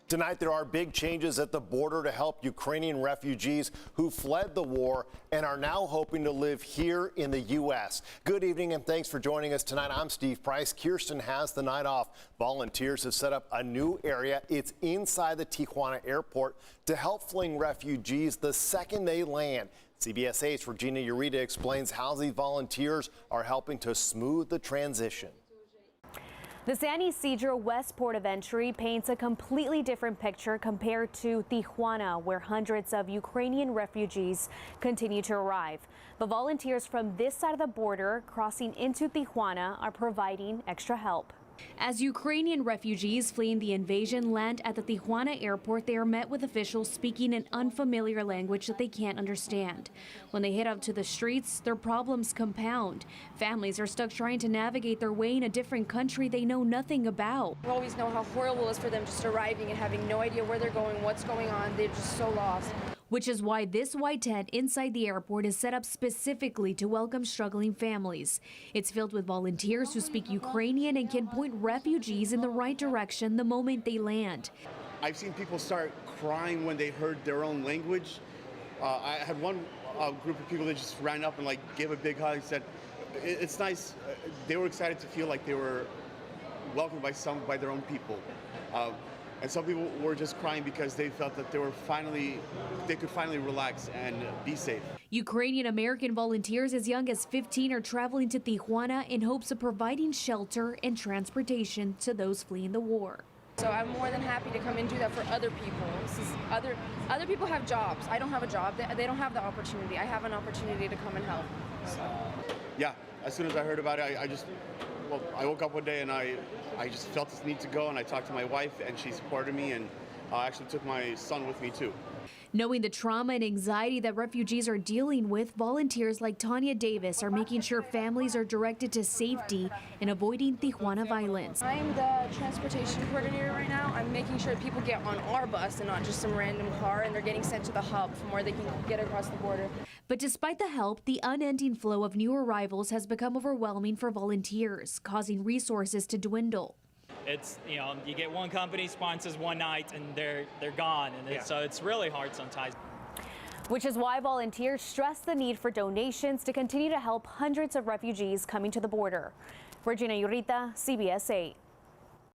Tonight, there are big changes at the border to help Ukrainian refugees who fled the war and are now hoping to live here in the U.S. Good evening and thanks for joining us tonight. I'm Steve Price. Kirsten has the night off. Volunteers have set up a new area. It's inside the Tijuana Airport to help fleeing refugees the second they land. CBS 8's Regina Ureta explains how these volunteers are helping to smooth the transition. The San Isidro West Port of Entry paints a completely different picture compared to Tijuana, where hundreds of Ukrainian refugees continue to arrive. But volunteers from this side of the border crossing into Tijuana are providing extra help. As Ukrainian refugees fleeing the invasion land at the Tijuana airport, they are met with officials speaking an unfamiliar language that they can't understand. When they head up to the streets, their problems compound. Families are stuck trying to navigate their way in a different country they know nothing about. We always know how horrible it is for them just arriving and having no idea where they're going, what's going on. They're just so lost. Which is why this white tent inside the airport is set up specifically to welcome struggling families. It's filled with volunteers who speak Ukrainian and can point refugees in the right direction the moment they land. I've seen people start crying when they heard their own language. I had one group of people that just ran up and gave a big hug and said, it's nice. They were excited to feel like they were welcomed by their own people. And some people were just crying because they felt that they could finally relax and be safe. Ukrainian American volunteers as young as 15 are traveling to Tijuana in hopes of providing shelter and transportation to those fleeing the war. So I'm more than happy to come and do that for other people. Other people have jobs. I don't have a job. They don't have the opportunity. I have an opportunity to come and help. So. Yeah, as soon as I heard about it, I woke up one day and I just felt this need to go, and I talked to my wife and she supported me, and I actually took my son with me too. Knowing the trauma and anxiety that refugees are dealing with, volunteers like Tanya Davis are making sure families are directed to safety and avoiding Tijuana violence. I'm the transportation coordinator right now. I'm making sure people get on our bus and not just some random car, and they're getting sent to the hub from where they can get across the border. But despite the help, the unending flow of new arrivals has become overwhelming for volunteers, causing resources to dwindle. It's, you get one company sponsors one night and they're gone, and so it's really hard sometimes. Which is why volunteers stress the need for donations to continue to help hundreds of refugees coming to the border. Regina Ureta, CBS 8.